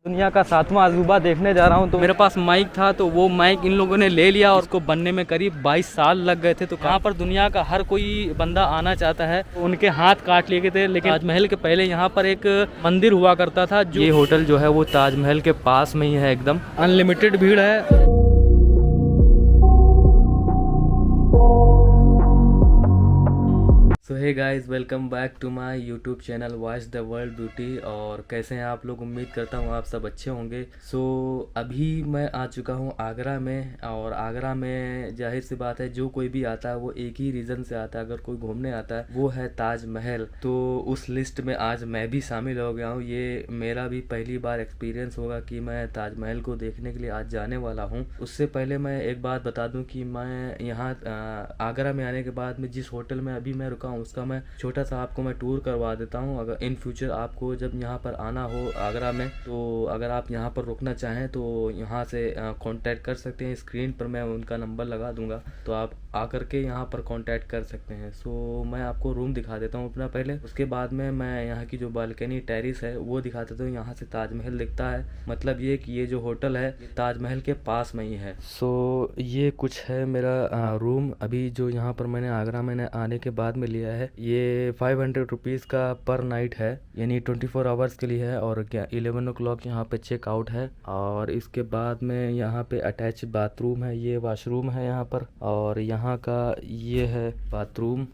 दुनिया का 7वां अजूबा देखने जा रहा हूँ। तो मेरे पास माइक था, तो वो माइक इन लोगों ने ले लिया और उसको बनने में करीब 22 साल लग गए थे। तो यहाँ पर दुनिया का हर कोई बंदा आना चाहता है। तो उनके हाथ काट लिए गए थे, लेकिन ताजमहल के पहले यहाँ पर एक मंदिर हुआ करता था। ये होटल जो है वो ताजमहल के पास में ही है, एकदम अनलिमिटेड भीड़ है। So hey guys, welcome back to my YouTube channel watch the world beauty. और कैसे हैं आप लोग? उम्मीद करता हूँ आप सब अच्छे होंगे। सो अभी मैं आ चुका हूँ आगरा में। और आगरा में जाहिर सी बात है, जो कोई भी आता है वो एक ही रीज़न से आता है। अगर कोई घूमने आता है वो है ताजमहल। तो उस लिस्ट में आज मैं भी शामिल हो गया हूँ। ये मेरा भी पहली बार एक्सपीरियंस होगा कि मैं ताजमहल को देखने के लिए आज जाने वाला हूँ। उससे पहले मैं एक बात बता दूँ कि मैं यहाँ आगरा में आने के बाद में जिस होटल में अभी मैं रुका हूँ उसका मैं छोटा सा आपको मैं टूर करवा देता हूँ। अगर इन फ्यूचर आपको जब यहाँ पर आना हो आगरा में, तो अगर आप यहाँ पर रुकना चाहें तो यहाँ से कांटेक्ट कर सकते हैं। स्क्रीन पर मैं उनका नंबर लगा दूंगा, तो आप आकर के यहाँ पर कांटेक्ट कर सकते हैं। सो मैं आपको रूम दिखा देता हूँ अपना पहले, उसके बाद में मैं यहाँ की जो बालकनी टेरिस है वो दिखा देता हूँ। यहाँ से ताजमहल दिखता है, मतलब ये कि ये जो होटल है ताजमहल के पास में ही है। सो ये कुछ है मेरा रूम अभी जो यहाँ पर मैंने आगरा में आने के बाद में लिया है। ये 500 रुपीज़ का पर नाइट है, यानी 24 आवर्स के लिए है। और क्या 11 o'clock यहाँ पे चेक आउट है। और इसके बाद में यहाँ पे अटैच बाथरूम है, ये वॉशरूम है यहाँ पर। और यहाँ का ये है बाथरूम।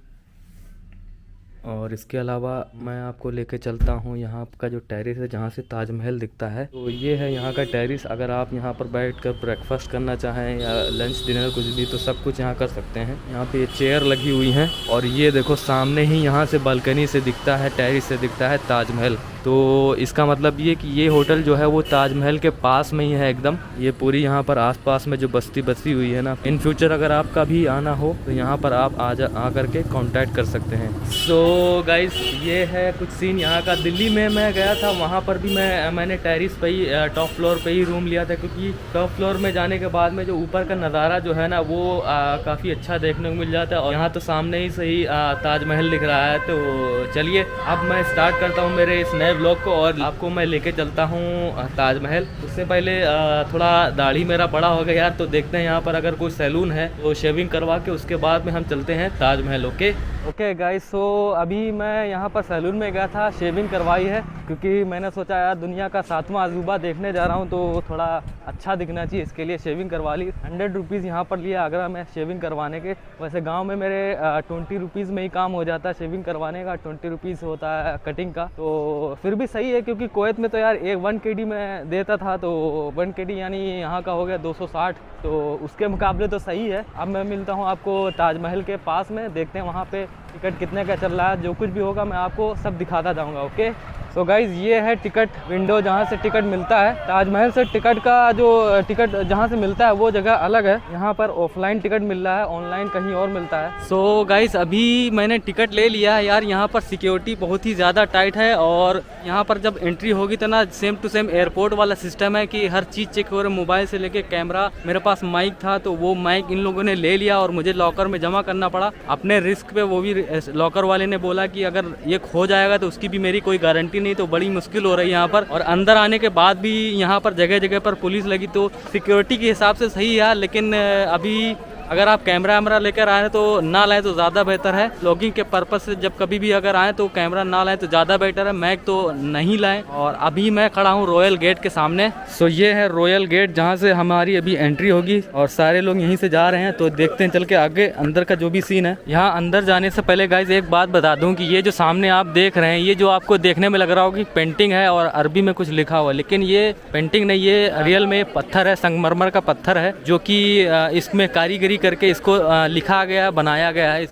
और इसके अलावा मैं आपको लेके चलता हूँ यहाँ का जो टेरिस है जहाँ से ताजमहल दिखता है। तो ये है यहाँ का टेरिस। अगर आप यहाँ पर बैठकर ब्रेकफास्ट करना चाहें या लंच डिनर कुछ भी, तो सब कुछ यहाँ कर सकते हैं। यहाँ पे चेयर लगी हुई हैं। और ये देखो सामने ही यहाँ से बालकनी से दिखता है, टेरिस से दिखता है ताजमहल। तो इसका मतलब ये कि ये होटल जो है वो ताजमहल के पास में ही है एकदम। ये पूरी यहाँ पर आसपास में जो बस्ती बसी हुई है ना, इन फ्यूचर अगर आपका भी आना हो तो यहाँ पर आप आ करके कांटेक्ट कर सकते हैं। सो गाइस, ये है कुछ सीन यहाँ का। दिल्ली में मैं गया था, वहाँ पर भी मैंने टेरिस पे ही टॉप फ्लोर पे ही रूम लिया था, क्योंकि टॉप फ्लोर में जाने के बाद में जो ऊपर का नज़ारा जो है ना वो काफ़ी अच्छा देखने को मिल जाता है। और यहाँ तो सामने ही सही ताजमहल दिख रहा है। तो चलिए अब मैं स्टार्ट करता हूँ मेरे इस नए ब्लॉग को और आपको मैं लेके चलता हूँ ताजमहल। उससे पहले थोड़ा दाढ़ी मेरा बड़ा हो गया यार, तो देखते हैं यहाँ पर अगर कोई सैलून है तो शेविंग करवा के उसके बाद में हम चलते हैं ताजमहल। ओके गाइस, सो अभी मैं यहाँ पर सैलून में गया था, शेविंग करवाई है, क्योंकि मैंने सोचा यार दुनिया का 7वां अजूबा देखने जा रहा हूँ तो थोड़ा अच्छा दिखना चाहिए, इसके लिए शेविंग करवा ली। 100 रुपीज़ यहाँ पर लिया आगरा में शेविंग करवाने के। वैसे गांव में मेरे 20 रुपीज़ में ही काम हो जाता है शेविंग करवाने का, 20 रुपीज़ होता है कटिंग का। तो फिर भी सही है, क्योंकि कुवैत में तो यार 1 kd में देता था, तो 1 kd यानी यहाँ का हो गया 260, तो उसके मुकाबले तो सही है। अब मैं मिलता हूँ आपको ताजमहल के पास में, देखते हैं वहाँ पे टिकट कितने का चल रहा है। जो कुछ भी होगा मैं आपको सब दिखाता जाऊँगा। ओके सो गाइज़, ये है टिकट विंडो जहाँ से टिकट मिलता है। ताजमहल से टिकट का जो टिकट जहाँ से मिलता है वो जगह अलग है। यहाँ पर ऑफलाइन टिकट मिल रहा है, ऑनलाइन कहीं और मिलता है। सो गाइज़, अभी मैंने टिकट ले लिया है यार। यहाँ पर सिक्योरिटी बहुत ही ज़्यादा टाइट है। और यहाँ पर जब एंट्री होगी तो ना सेम टू सेम एयरपोर्ट वाला सिस्टम है कि हर चीज़ चेक हो रहा है, मोबाइल से लेके कैमरा। मेरे पास माइक था तो वो माइक इन लोगों ने ले लिया और मुझे लॉकर में जमा करना पड़ा अपने रिस्क पे। वो भी लॉकर वाले ने बोला कि अगर ये खो जाएगा तो उसकी भी मेरी कोई गारंटी नहीं। तो बड़ी मुश्किल हो रही है यहाँ पर। और अंदर आने के बाद भी यहाँ पर जगह जगह पर पुलिस लगी, तो सिक्योरिटी के हिसाब से सही है। लेकिन अभी अगर आप कैमरा वैमरा लेकर आए तो ना लाएं तो ज़्यादा बेहतर है। लॉगिंग के पर्पज़ से जब कभी भी अगर आएँ तो कैमरा ना लाएं तो ज़्यादा बेहतर है। मैक तो नहीं लाएं। और अभी मैं खड़ा हूँ रॉयल गेट के सामने। सो ये है रॉयल गेट जहाँ से हमारी अभी एंट्री होगी और सारे लोग यहीं से जा रहे हैं। तो देखते हैं चल के आगे अंदर का जो भी सीन है। यहाँ अंदर जाने से पहले गाइज एक बात बता दूँ कि ये जो सामने आप देख रहे हैं, ये जो आपको देखने में लग रहा हो कि पेंटिंग है और अरबी में कुछ लिखा हुआ है, लेकिन ये पेंटिंग नहीं, ये रियल में पत्थर है, संगमरमर का पत्थर है, जो कि इसमें कारीगरी करके इसको लिखा गया, बनाया गया है।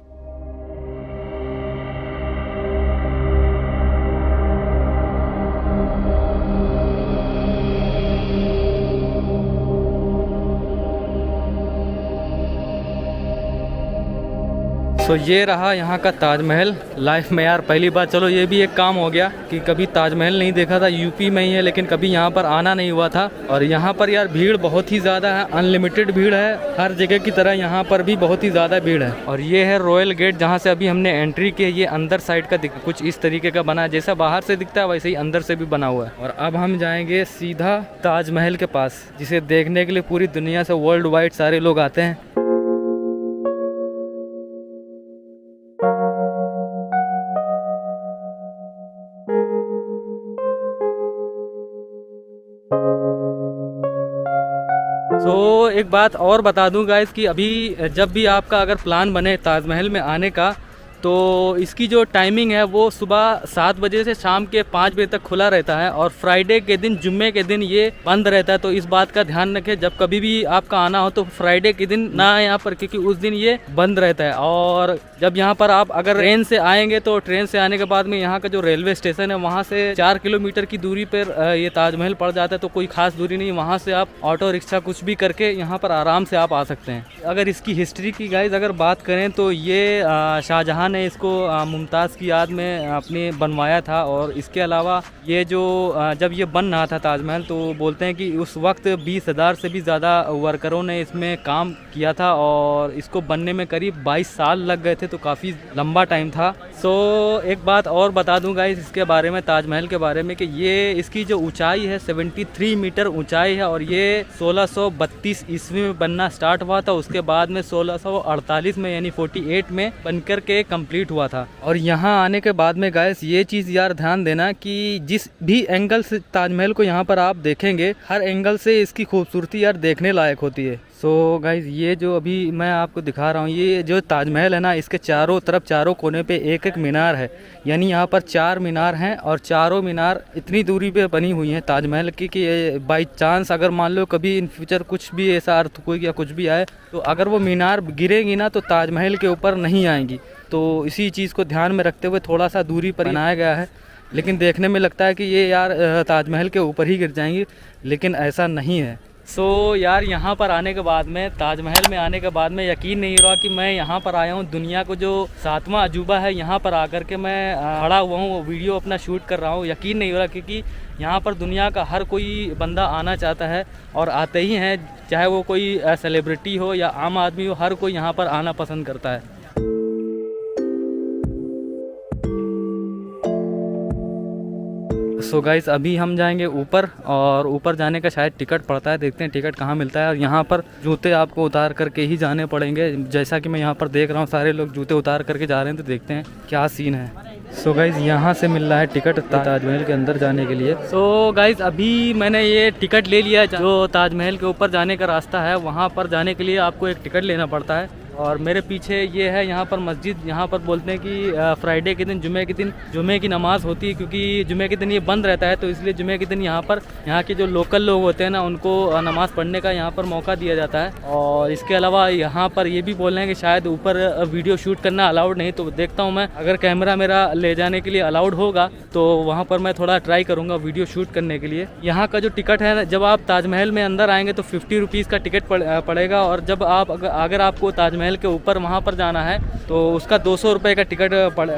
सो ये रहा यहाँ का ताजमहल। लाइफ में यार पहली बार, चलो ये भी एक काम हो गया कि कभी ताजमहल नहीं देखा था, यूपी में ही है लेकिन कभी यहाँ पर आना नहीं हुआ था। और यहाँ पर यार भीड़ बहुत ही ज़्यादा है, अनलिमिटेड भीड़ है, हर जगह की तरह यहाँ पर भी बहुत ही ज़्यादा भीड़ है। और ये है रॉयल गेट जहाँ से अभी हमने एंट्री की है। ये अंदर साइड का कुछ इस तरीके का बना है, जैसा बाहर से दिखता है वैसे ही अंदर से भी बना हुआ है। और अब हम जाएंगे सीधा ताजमहल के पास, जिसे देखने के लिए पूरी दुनिया से वर्ल्ड वाइड सारे लोग आते हैं। तो एक बात और बता दूं गाइस कि अभी जब भी आपका अगर प्लान बने ताजमहल में आने का, तो इसकी जो टाइमिंग है वो सुबह 7 बजे से शाम के 5 बजे तक खुला रहता है। और फ्राइडे के दिन, जुम्मे के दिन ये बंद रहता है। तो इस बात का ध्यान रखें, जब कभी भी आपका आना हो तो फ्राइडे के दिन ना आए यहाँ पर, क्योंकि उस दिन ये बंद रहता है। और जब यहाँ पर आप अगर ट्रेन से आएंगे तो ट्रेन से आने के बाद में यहाँ का जो रेलवे स्टेशन है वहाँ से 4 किलोमीटर की दूरी पर ये ताजमहल पड़ जाता है। तो कोई खास दूरी नहीं, वहाँ से आप ऑटो रिक्शा कुछ भी करके यहाँ पर आराम से आप आ सकते हैं। अगर इसकी हिस्ट्री की गाइज अगर बात करें तो ये शाहजहां ने इसको मुमताज़ की याद में अपने बनवाया था। और इसके अलावा ये जो जब ये बन रहा था ताजमहल, तो बोलते हैं कि उस वक्त 20,000 से भी ज़्यादा वर्करों ने इसमें काम किया था और इसको बनने में करीब 22 साल लग गए थे। तो काफ़ी लंबा टाइम था। सो एक बात और बता दूंगा इसके बारे में, ताजमहल के बारे में, कि ये इसकी जो ऊंचाई है 73 मीटर ऊंचाई है। और ये 1632 ईस्वी में बनना स्टार्ट हुआ था। उसके बाद में 1648 में यानी 48 में बनकर के कंप्लीट हुआ था। और यहाँ आने के बाद में गाइस ये चीज़ यार ध्यान देना कि जिस भी एंगल से ताजमहल को यहाँ पर आप देखेंगे, हर एंगल से इसकी खूबसूरती यार देखने लायक होती है। सो गाइज ये जो अभी मैं आपको दिखा रहा हूँ, ये जो ताजमहल है ना, इसके चारों तरफ, चारों कोने पे एक एक मीनार है। यानी यहाँ पर 4 मीनार हैं और चारों मीनार इतनी दूरी पे बनी हुई हैं ताजमहल की कि बाई चांस अगर मान लो कभी इन फ्यूचर कुछ भी ऐसा अर्थक्वेक या कुछ भी आए, तो अगर वो मीनार गिरेंगी ना तो ताजमहल के ऊपर नहीं आएंगी। तो इसी चीज़ को ध्यान में रखते हुए थोड़ा सा दूरी पर बनाया गया है। लेकिन देखने में लगता है कि ये यार ताजमहल के ऊपर ही गिर जाएंगी, लेकिन ऐसा नहीं है। सो यार यहाँ पर आने के बाद में, ताजमहल में आने के बाद में यकीन नहीं हो रहा कि मैं यहाँ पर आया हूँ। दुनिया को जो 7वां अजूबा है, यहाँ पर आकर के मैं खड़ा हुआ हूँ, वीडियो अपना शूट कर रहा हूँ। यकीन नहीं हो रहा, क्योंकि यहाँ पर दुनिया का हर कोई बंदा आना चाहता है और आते ही हैं, चाहे वो कोई सेलिब्रिटी हो या आम आदमी हो, हर कोई यहाँ पर आना पसंद करता है। सो गाइस अभी हम जाएंगे ऊपर, और ऊपर जाने का शायद टिकट पड़ता है, देखते हैं टिकट कहाँ मिलता है। और यहाँ पर जूते आपको उतार करके ही जाने पड़ेंगे, जैसा कि मैं यहाँ पर देख रहा हूँ सारे लोग जूते उतार करके जा रहे हैं। तो देखते हैं क्या सीन है। सो गाइज यहाँ से मिल रहा है टिकट ताजमहल के अंदर जाने के लिए। सो गाइज अभी मैंने ये टिकट ले लिया, जो ताजमहल के ऊपर जाने का रास्ता है वहाँ पर जाने के लिए आपको एक टिकट लेना पड़ता है। और मेरे पीछे ये है यहाँ पर मस्जिद। यहाँ पर बोलते हैं कि फ्राइडे के दिन, जुमे के दिन जुमे की नमाज़ होती है, क्योंकि जुमे के दिन ये बंद रहता है। तो इसलिए जुमे के दिन यहाँ पर यहाँ के जो लोकल लोग होते हैं ना, उनको नमाज़ पढ़ने का यहाँ पर मौका दिया जाता है। और इसके अलावा यहाँ पर ये भी बोल रहे हैं कि शायद ऊपर वीडियो शूट करना अलाउड नहीं। तो देखता हूँ मैं, अगर कैमरा मेरा ले जाने के लिए अलाउड होगा तो वहाँ पर मैं थोड़ा ट्राई करूँगा वीडियो शूट करने के लिए। यहाँ का जो टिकट है, जब आप ताजमहल में अंदर आएँगे तो 50 रुपीज़ का टिकट पड़ेगा। और जब आप अगर आपको ताजमहल के ऊपर वहाँ पर जाना है तो उसका 200 रुपये का टिकट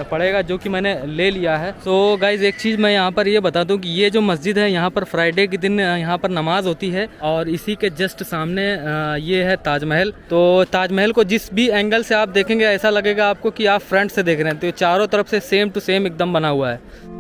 पड़ेगा, जो कि मैंने ले लिया है। सो गाइज एक चीज़ मैं यहाँ पर ये बता दूँ कि ये जो मस्जिद है, यहाँ पर फ्राइडे के दिन यहाँ पर नमाज होती है। और इसी के जस्ट सामने ये है ताजमहल। तो ताजमहल को जिस भी एंगल से आप देखेंगे ऐसा लगेगा आपको कि आप फ्रंट से देख रहे हैं। तो चारों तरफ से सेम टू सेम एकदम बना हुआ है।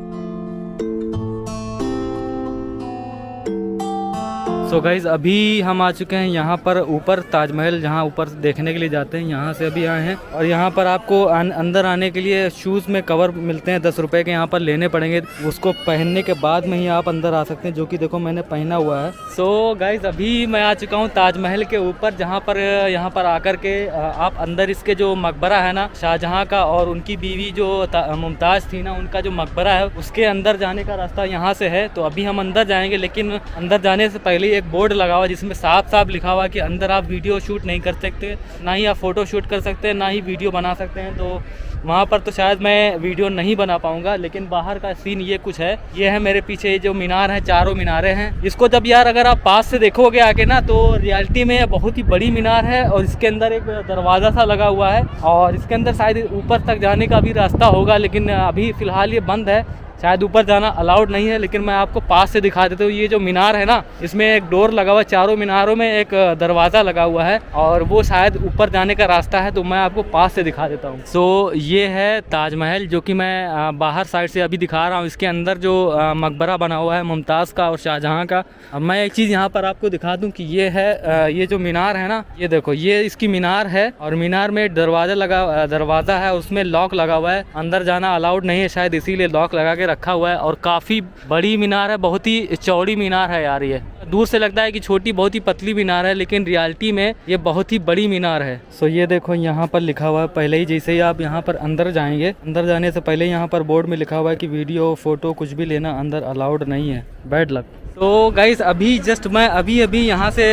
सो गाइज़ अभी हम आ चुके हैं यहाँ पर ऊपर, ताजमहल जहाँ ऊपर देखने के लिए जाते हैं, यहाँ से अभी आए हैं। और यहाँ पर आपको अंदर आने के लिए शूज़ में कवर मिलते हैं, 10 रुपये के यहाँ पर लेने पड़ेंगे। उसको पहनने के बाद में ही आप अंदर आ सकते हैं, जो कि देखो मैंने पहना हुआ है। सो गाइज़ अभी मैं आ चुका हूँ ताजमहल के ऊपर, जहाँ पर यहाँ पर आकर के आप अंदर इसके जो मकबरा है ना शाहजहाँ का, और उनकी बीवी जो मुमताज़ थी ना, उनका जो मकबरा है, उसके अंदर जाने का रास्ता यहाँ से है। तो अभी हम अंदर जाएंगे, लेकिन अंदर जाने से पहले एक बोर्ड लगा हुआ जिसमें साफ साफ लिखा हुआ कि अंदर आप वीडियो शूट नहीं कर सकते, ना ही आप फ़ोटो शूट कर सकते हैं, ना ही वीडियो बना सकते हैं। तो वहाँ पर तो शायद मैं वीडियो नहीं बना पाऊंगा, लेकिन बाहर का सीन ये कुछ है। ये है मेरे पीछे जो मीनार है, चारों मीनारें हैं। इसको जब यार अगर आप पास से देखोगे आके ना, तो रियलिटी में बहुत ही बड़ी मीनार है और इसके अंदर एक दरवाज़ा सा लगा हुआ है और इसके अंदर शायद ऊपर तक जाने का भी रास्ता होगा, लेकिन अभी फ़िलहाल ये बंद है, शायद ऊपर जाना अलाउड नहीं है। लेकिन मैं आपको पास से दिखा देता हूँ। ये जो मीनार है ना, इसमें एक डोर लगा हुआ है, चारों मीनारों में एक दरवाज़ा लगा हुआ है और वो शायद ऊपर जाने का रास्ता है, तो मैं आपको पास से दिखा देता हूँ। सो ये है ताजमहल, जो कि मैं बाहर साइड से अभी दिखा रहा हूँ। इसके अंदर जो मकबरा बना हुआ है मुमताज़ का और शाहजहाँ का। अब मैं एक चीज़ यहाँ पर आपको दिखा दूँ कि ये है, ये जो मीनार है ना, ये देखो, ये इसकी मीनार है और मीनार में दरवाज़ा है, उसमें लॉक लगा हुआ है। अंदर जाना अलाउड नहीं है, शायद इसीलिए लॉक लगा के रखा हुआ है। और काफ़ी बड़ी मीनार है, बहुत ही चौड़ी मीनार है यार। ये दूर से लगता है कि छोटी, बहुत ही पतली मीनार है, लेकिन रियलिटी में ये बहुत ही बड़ी मीनार है। सो ये देखो, यहाँ पर लिखा हुआ है पहले ही, जैसे ही आप यहाँ पर अंदर जाएंगे, अंदर जाने से पहले यहाँ पर बोर्ड में लिखा हुआ है कि वीडियो फोटो कुछ भी लेना अंदर अलाउड नहीं है। Bad luck. तो गाइस, अभी जस्ट मैं अभी यहाँ से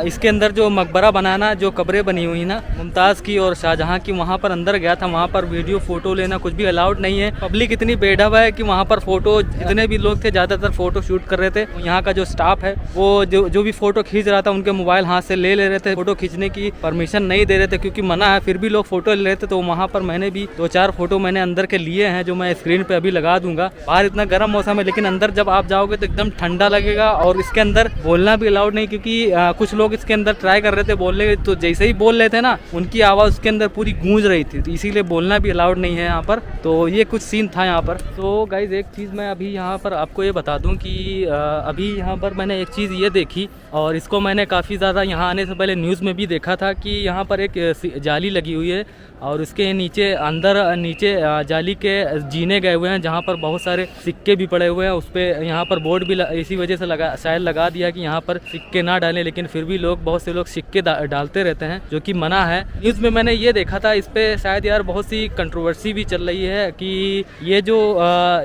इसके अंदर जो मकबरा बनाना, जो कब्रें बनी हुई ना मुमताज़ की और शाहजहाँ की, वहाँ पर अंदर गया था। वहाँ पर वीडियो फ़ोटो लेना कुछ भी अलाउड नहीं है। पब्लिक इतनी बेढब है कि वहाँ पर फ़ोटो, जितने भी लोग थे ज़्यादातर फ़ोटो शूट कर रहे थे। यहाँ का जो स्टाफ है वो जो भी फ़ोटो खींच रहा था, उनके मोबाइल हाथ से ले रहे थे। फ़ोटो खींचने की परमिशन नहीं दे रहे थे क्योंकि मना है, फिर भी लोग फ़ोटो ले रहे थे। तो वहाँ पर मैंने भी 2-4 फ़ोटो मैंने अंदर के लिए हैं, जो मैं स्क्रीन पर अभी लगा दूँगा। बाहर इतना गर्म मौसम है, लेकिन अंदर जब आप जाओगे तो एकदम ठंडा लगेगा। और इसके अंदर बोलना भी अलाउड नहीं, क्योंकि कुछ लोग इसके अंदर ट्राई कर रहे थे बोलने, तो जैसे ही बोल रहे थे ना, उनकी आवाज़ उसके अंदर पूरी गूंज रही थी, तो इसीलिए बोलना भी अलाउड नहीं है यहाँ पर। तो ये कुछ सीन था यहाँ पर। तो गाइज, एक चीज़ मैं अभी यहाँ पर आपको ये बता दूँ कि अभी यहाँ पर मैंने एक चीज़ ये देखी, और इसको मैंने काफ़ी ज़्यादा यहाँ आने से पहले न्यूज़ में भी देखा था कि यहाँ पर एक जाली लगी हुई है और उसके नीचे नीचे जाली के जीने गए हुए हैं, जहाँ पर बहुत सारे सिक्के भी पड़े हुए हैं। उस पर यहाँ पर बोर्ड भी इसी वजह से शायद लगा दिया कि यहाँ पर सिक्के ना डालें, लेकिन फिर भी बहुत से लोग सिक्के डालते रहते हैं, जो कि मना है। न्यूज़ में मैंने ये देखा था। इस पर शायद यार बहुत सी कंट्रोवर्सी भी चल रही है कि ये जो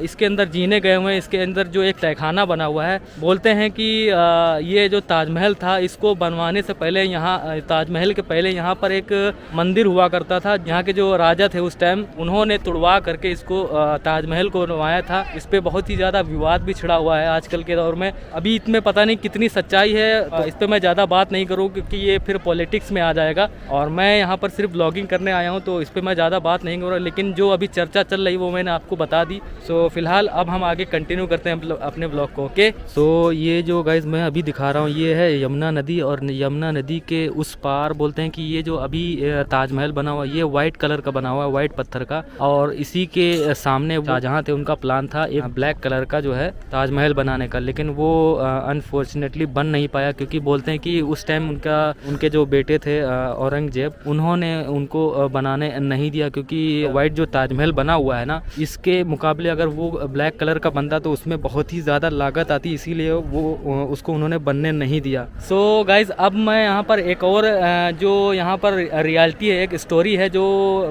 इसके अंदर जीने गए हुए हैं, इसके अंदर जो एक तहखाना बना हुआ है, बोलते हैं कि ये जो ताजमहल था, इसको बनवाने से पहले यहाँ, ताजमहल के पहले यहाँ पर एक मंदिर हुआ करता था। यहाँ के जो राजा थे उस टाइम, उन्होंने तुड़वा करके इसको ताजमहल को बनवाया था। इस पे बहुत ही ज़्यादा विवाद भी छिड़ा हुआ है आजकल के दौर में। अभी इसमें पता नहीं कितनी सच्चाई है, इस पे मैं ज़्यादा बात नहीं करूँ क्योंकि ये फिर पॉलिटिक्स में आ जाएगा, और मैं यहाँ पर सिर्फ ब्लॉगिंग करने आया हूँ, तो इस पर मैं ज़्यादा बात नहीं करूँगा। लेकिन जो अभी चर्चा चल रही वो मैंने आपको बता दी। सो फिलहाल अब हम आगे कंटिन्यू करते हैं अपने ब्लॉग को। ओके, सो ये जो गाइज मैं अभी दिखा रहा हूँ, ये है यमुना नदी, और यमुना नदी के उस पार बोलते हैं कि ये जो अभी ताजमहल बना हुआ, ये वाइट कलर का बना हुआ है, वाइट पत्थर का। और इसी के सामने शाहजहाँ थे, उनका प्लान था एक ब्लैक कलर का जो है ताजमहल बनाने का, लेकिन वो अनफॉर्चुनेटली बन नहीं पाया, क्योंकि बोलते हैं कि उस टाइम उनके जो बेटे थे औरंगजेब, उन्होंने उनको बनाने नहीं दिया, क्योंकि वाइट जो ताजमहल बना हुआ है ना, इसके मुकाबले अगर वो ब्लैक कलर का बनता तो उसमें बहुत ही ज़्यादा लागत आती, इसीलिए वो उसको उन्होंने बनने नहीं दिया। सो गाइज, अब मैं यहाँ पर एक और जो यहाँ पर रियलिटी है, एक स्टोरी है जो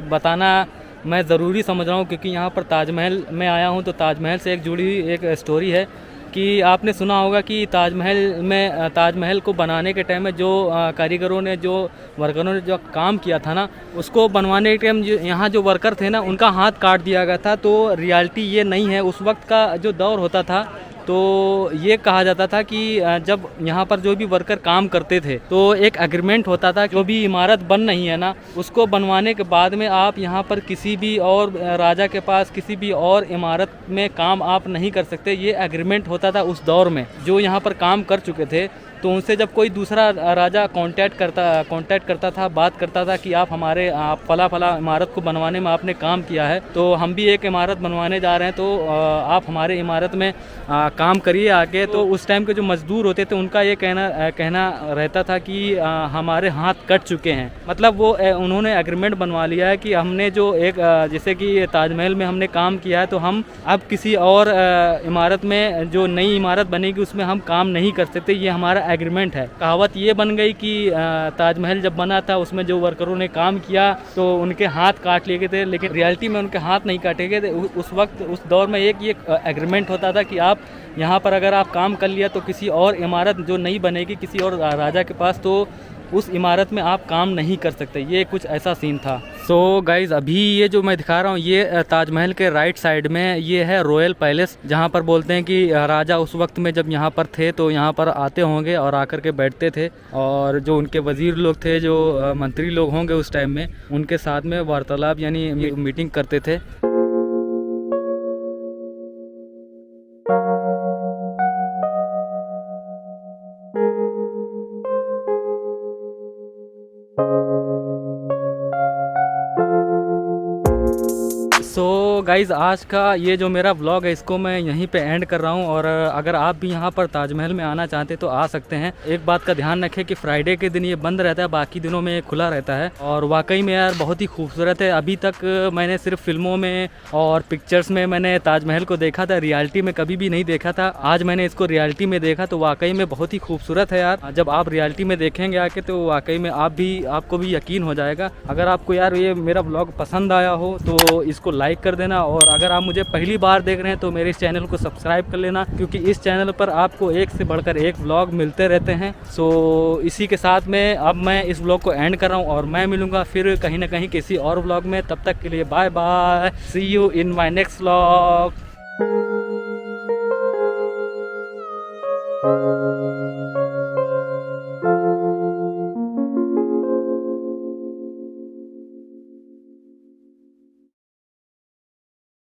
बताना मैं ज़रूरी समझ रहा हूँ, क्योंकि यहाँ पर ताजमहल में आया हूँ, तो ताजमहल से एक जुड़ी हुई एक स्टोरी है कि आपने सुना होगा कि ताजमहल को बनाने के टाइम में जो कारीगरों ने, जो वर्करों ने जो काम किया था ना, उसको बनवाने के टाइम यहाँ जो वर्कर थे ना, उनका हाथ काट दिया गया था। तो रियलिटी ये नहीं है। उस वक्त का जो दौर होता था, तो ये कहा जाता था कि जब यहाँ पर जो भी वर्कर काम करते थे, तो एक एग्रीमेंट होता था, जो भी इमारत बन रही है ना, उसको बनवाने के बाद में आप यहाँ पर किसी भी और राजा के पास किसी भी और इमारत में काम आप नहीं कर सकते। ये एग्रीमेंट होता था उस दौर में। जो यहाँ पर काम कर चुके थे, तो उनसे जब कोई दूसरा राजा कांटेक्ट करता था, बात करता था कि आप फला इमारत को बनवाने में आपने काम किया है, तो हम भी एक इमारत बनवाने जा रहे हैं, तो आप हमारे इमारत में काम करिए आके। तो उस टाइम के जो मजदूर होते थे, उनका ये कहना रहता था कि हमारे हाथ कट चुके हैं। मतलब वो उन्होंने एग्रीमेंट बनवा लिया है कि हमने जो एक जैसे कि ताजमहल में हमने काम किया है, तो हम अब किसी और इमारत में, जो नई इमारत बनेगी, उसमें हम काम नहीं कर सकते। ये हमारा एग्रीमेंट है। कहावत ये बन गई कि ताजमहल जब बना था, उसमें जो वर्करों ने काम किया तो उनके हाथ काट लिए गए थे, लेकिन रियलिटी में उनके हाथ नहीं काटे गए थे। उस वक्त, उस दौर में ये एग्रीमेंट होता था कि आप यहाँ पर अगर आप काम कर लिया, तो किसी और इमारत जो नहीं बनेगी किसी और राजा के पास, तो उस इमारत में आप काम नहीं कर सकते। ये कुछ ऐसा सीन था। सो गाइज अभी ये जो मैं दिखा रहा हूँ ये ताजमहल के राइट साइड में ये है रॉयल पैलेस, जहाँ पर बोलते हैं कि राजा उस वक्त में जब यहाँ पर थे तो यहाँ पर आते होंगे और आकर के बैठते थे, और जो उनके वजीर लोग थे, जो मंत्री लोग होंगे उस टाइम में, उनके साथ में वार्तालाप यानी मीटिंग करते थे। सो गाइज़ आज का ये जो मेरा व्लॉग है इसको मैं यहीं पे एंड कर रहा हूँ, और अगर आप भी यहाँ पर ताजमहल में आना चाहते तो आ सकते हैं। एक बात का ध्यान रखें कि फ्राइडे के दिन ये बंद रहता है, बाकी दिनों में खुला रहता है, और वाकई में यार बहुत ही खूबसूरत है। अभी तक मैंने सिर्फ फिल्मों में और पिक्चर्स में मैंने ताजमहल को देखा था, रियलिटी में कभी भी नहीं देखा था। आज मैंने इसको रियलिटी में देखा तो वाकई में बहुत ही खूबसूरत है यार। जब आप रियलिटी में देखेंगे आके तो वाकई में आपको भी यकीन हो जाएगा। अगर आपको यार ये मेरा व्लॉग पसंद आया हो तो इसको लाइक कर देना, और अगर आप मुझे पहली बार देख रहे हैं तो मेरे इस चैनल को सब्सक्राइब कर लेना, क्योंकि इस चैनल पर आपको एक से बढ़कर एक व्लॉग मिलते रहते हैं। सो इसी के साथ में अब मैं इस व्लॉग को एंड कर रहा हूँ, और मैं मिलूंगा फिर कहीं ना कहीं किसी और व्लॉग में। तब तक के लिए bye bye, see you in my next vlog.